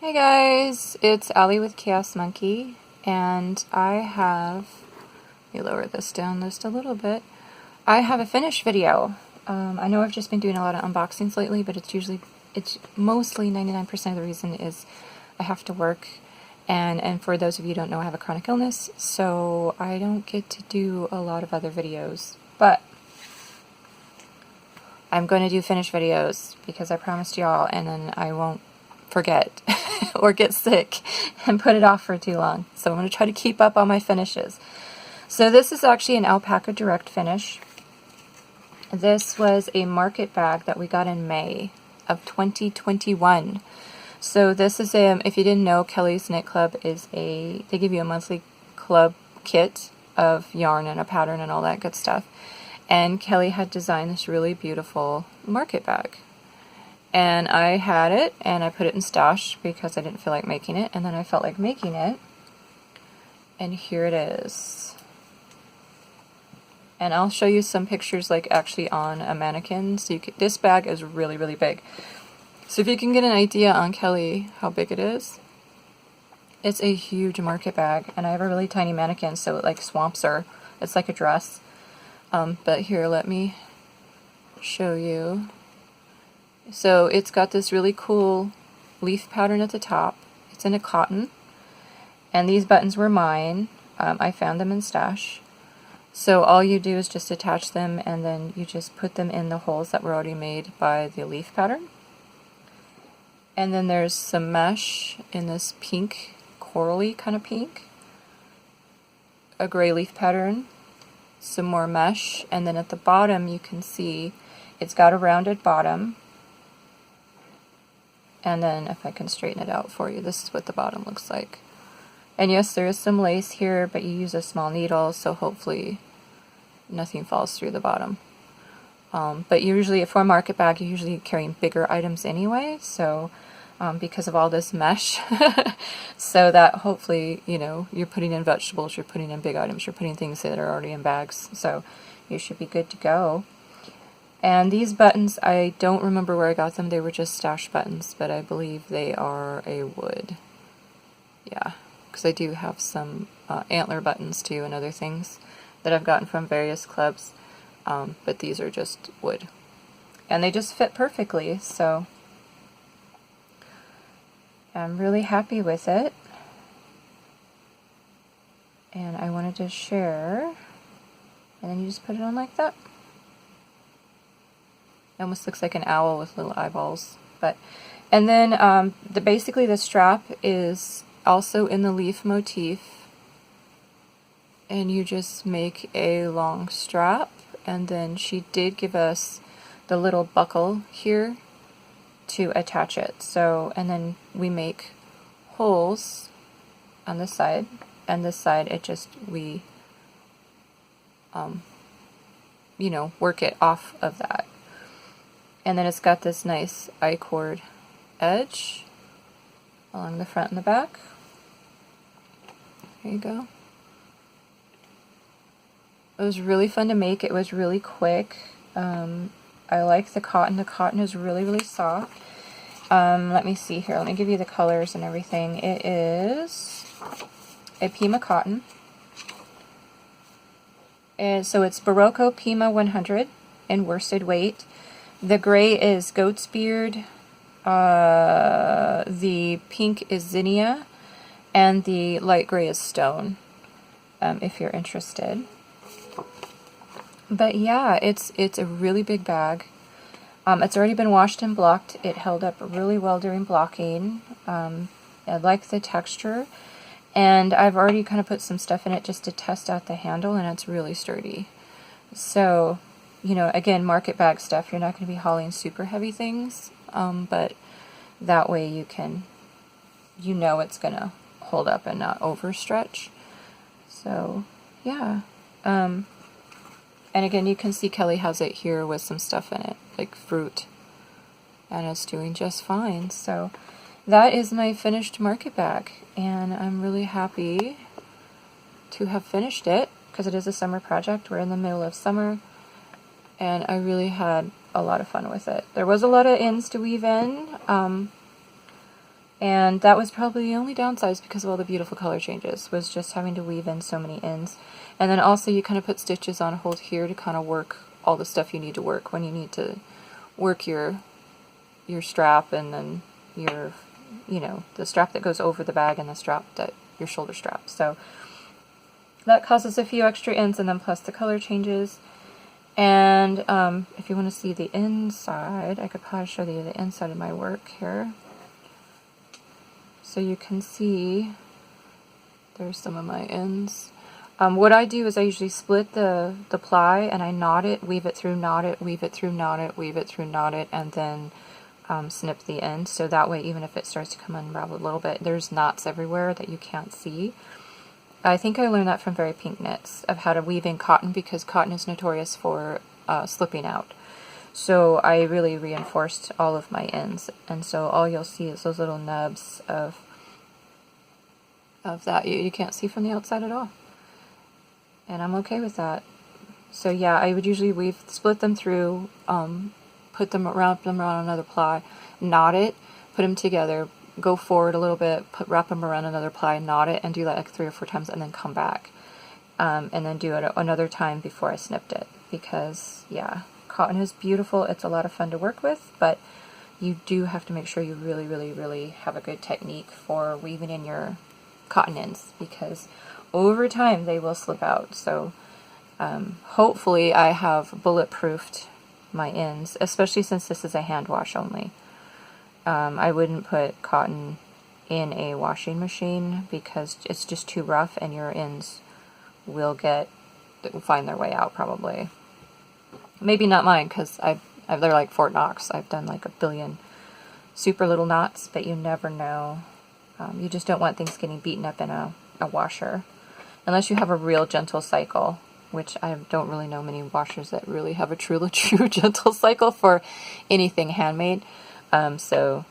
Hey guys, it's Allie with Chaos Monkey, and I have, let me lower this down just a little bit. I have a finished video. I know I've just been doing a lot of unboxings lately, but it's mostly 99% of the reason is I have to work, and for those of you who don't know, I have a chronic illness, so I don't get to do a lot of other videos, but I'm going to do finished videos because I promised y'all, and then I won't forget or get sick and put it off for too long. So I'm going to try to keep up on my finishes. So this is actually an Alpaca Direct finish. This was a market bag that we got in May of 2021. So this is if you didn't know, Kelley's Knit Club is they give you a monthly club kit of yarn and a pattern and all that good stuff. And Kelley had designed this really beautiful market bag. And I had it, and I put it in stash because I didn't feel like making it, and then I felt like making it, and here it is. And I'll show you some pictures like actually on a mannequin. So this bag is really, really big. So if you can get an idea on Kelley how big it is, it's a huge market bag, and I have a really tiny mannequin, so it like swamps her. It's like a dress. But here, let me show you. So it's got this really cool leaf pattern at the top. It's in a cotton, and these buttons were mine. I found them in stash. So all you do is just attach them, and then you just put them in the holes that were already made by the leaf pattern. And then there's some mesh in this pink, corally kind of pink, a gray leaf pattern, some more mesh, and then at the bottom you can see it's got a rounded bottom. And then if I can straighten it out for you, this is what the bottom looks like. And yes, there is some lace here, but you use a small needle, so hopefully nothing falls through the bottom. But usually, for a market bag, you're usually carrying bigger items anyway, so because of all this mesh, so that hopefully, you know, you're putting in vegetables, you're putting in big items, you're putting things that are already in bags, so you should be good to go. And these buttons, I don't remember where I got them. They were just stash buttons, but I believe they are a wood. Yeah, because I do have some antler buttons too and other things that I've gotten from various clubs, but these are just wood. And they just fit perfectly, so I'm really happy with it. And I wanted to share, and then you just put it on like that. It almost looks like an owl with little eyeballs. And then basically the strap is also in the leaf motif, and you just make a long strap, and then she did give us the little buckle here to attach it. So, and then we make holes on this side, and this side we you know, work it off of that. And then it's got this nice I-cord edge along the front and the back. There you go. It was really fun to make. It was really quick. I like the cotton. The cotton is really, really soft. Let me see here. Let me give you the colors and everything. It is a Pima cotton. And so it's Barocco Pima 100 in worsted weight. The gray is goat's beard, the pink is zinnia, and the light gray is stone, if you're interested. But yeah, it's a really big bag. It's already been washed and blocked. It held up really well during blocking. I like the texture, and I've already kind of put some stuff in it just to test out the handle, and it's really sturdy. So, you know, again, market bag stuff, you're not going to be hauling super heavy things, but that way you know it's going to hold up and not overstretch. So, yeah. And again, you can see Kelley has it here with some stuff in it, like fruit, and it's doing just fine. So, that is my finished market bag, and I'm really happy to have finished it, because it is a summer project. We're in the middle of summer, and I really had a lot of fun with it. There was a lot of ends to weave in, And that was probably the only downside because of all the beautiful color changes, was just having to weave in so many ends. And then also you kind of put stitches on hold here to kind of work all the stuff you need to work when you need to work your strap, and then your, you know, the strap that goes over the bag and the strap that your shoulder strap. So that causes a few extra ends, and then plus the color changes. And if you want to see the inside, I could probably show you the inside of my work here. So you can see there's some of my ends. What I do is I usually split the ply and I knot it, weave it through, knot it, weave it through, knot it, weave it through, knot it, and then snip the end. So that way, even if it starts to come unraveled a little bit, there's knots everywhere that you can't see. I think I learned that from Very Pink Knits, of how to weave in cotton, because cotton is notorious for slipping out. So I really reinforced all of my ends, and so all you'll see is those little nubs of that you can't see from the outside at all. And I'm okay with that. So yeah, I would usually split them through, put them around another ply, knot it, put them together, go forward a little bit, wrap them around another ply, knot it, and do that like 3 or 4 times, and then come back. And then do it another time before I snipped it, because yeah, cotton is beautiful, it's a lot of fun to work with, but you do have to make sure you really, really, really have a good technique for weaving in your cotton ends, because over time they will slip out. So hopefully I have bulletproofed my ends, especially since this is a hand wash only. I wouldn't put cotton in a washing machine because it's just too rough, and your ends will find their way out probably. Maybe not mine, because they're like Fort Knox. I've done like a billion super little knots, but you never know. You just don't want things getting beaten up in a washer, unless you have a real gentle cycle, which I don't really know many washers that really have a true gentle cycle for anything handmade. So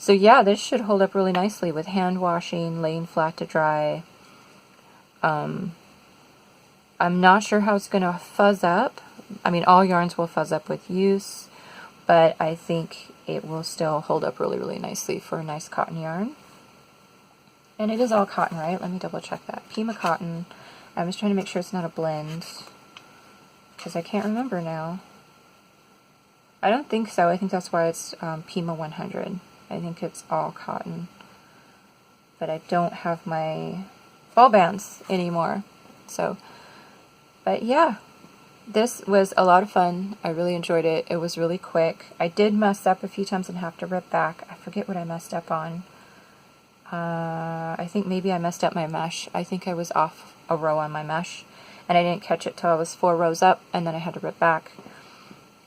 yeah, this should hold up really nicely with hand washing, laying flat to dry. I'm not sure how it's going to fuzz up. I mean, all yarns will fuzz up with use, but I think it will still hold up really, really nicely for a nice cotton yarn. And it is all cotton, right? Let me double check that. Pima cotton. I was trying to make sure it's not a blend, because I can't remember now. I don't think so. I think that's why it's Pima 100. I think it's all cotton. But I don't have my ball bands anymore. So, but yeah, this was a lot of fun. I really enjoyed it. It was really quick. I did mess up a few times and have to rip back. I forget what I messed up on. I think maybe I messed up my mesh. I think I was off a row on my mesh, and I didn't catch it till I was 4 rows up, and then I had to rip back.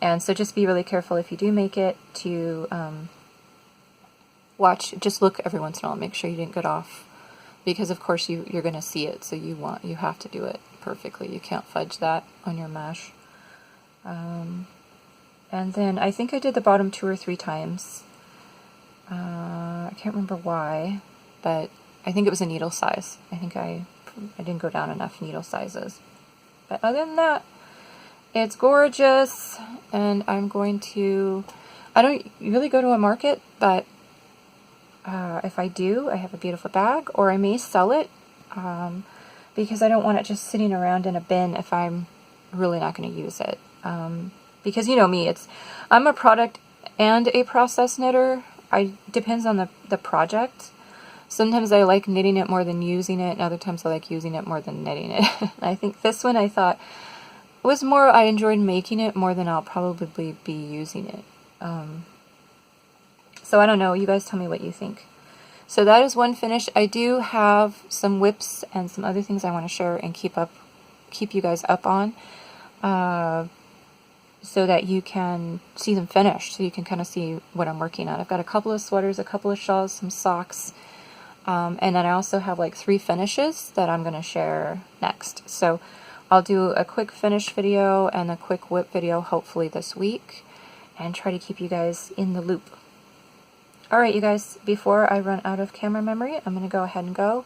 And so just be really careful if you do make it to just look every once in a while, make sure you didn't get off, because of course you're going to see it, so you have to do it perfectly. You can't fudge that on your mesh. And then I think I did the bottom 2 or 3 times. I can't remember why, but I think it was a needle size. I think I didn't go down enough needle sizes. But other than that, it's gorgeous, and I'm going to, I don't really go to a market, but if I do, I have a beautiful bag, or I may sell it, because I don't want it just sitting around in a bin if I'm really not going to use it. Because you know me, I'm a product and a process knitter. Depends on the project. Sometimes I like knitting it more than using it, and other times I like using it more than knitting it. I think this one I thought was more, I enjoyed making it more than I'll probably be using it. So I don't know, you guys tell me what you think. So that is one finish. I do have some whips and some other things I want to share and keep you guys up on, so that you can see them finished, so you can kind of see what I'm working on. I've got a couple of sweaters, a couple of shawls, some socks, and then I also have like 3 finishes that I'm going to share next. So I'll do a quick finish video and a quick whip video hopefully this week, and try to keep you guys in the loop. Alright you guys, before I run out of camera memory, I'm going to go ahead and go.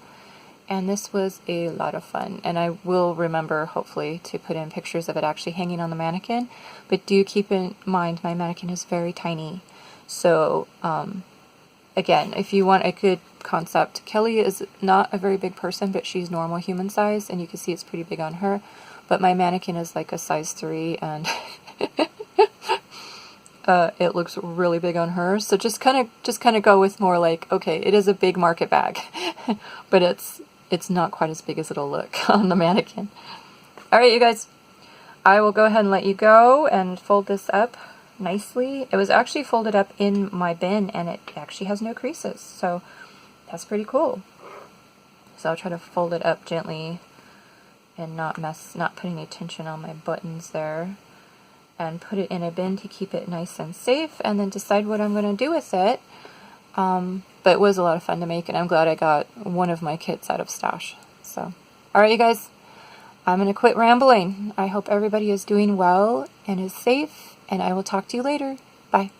And this was a lot of fun, and I will remember hopefully to put in pictures of it actually hanging on the mannequin, but do keep in mind my mannequin is very tiny, so again, if you want a good concept, Kelley is not a very big person, but she's normal human size, and you can see it's pretty big on her. But my mannequin is like a size 3, and it looks really big on her. So just kind of go with more like, okay, it is a big market bag, but it's not quite as big as it'll look on the mannequin. All right, you guys, I will go ahead and let you go and fold this up nicely. It was actually folded up in my bin, and it actually has no creases, so that's pretty cool. So I'll try to fold it up gently and not put any tension on my buttons there, and put it in a bin to keep it nice and safe, and then decide what I'm going to do with it. But it was a lot of fun to make, and I'm glad I got one of my kits out of stash. So, alright you guys, I'm going to quit rambling. I hope everybody is doing well and is safe, and I will talk to you later. Bye.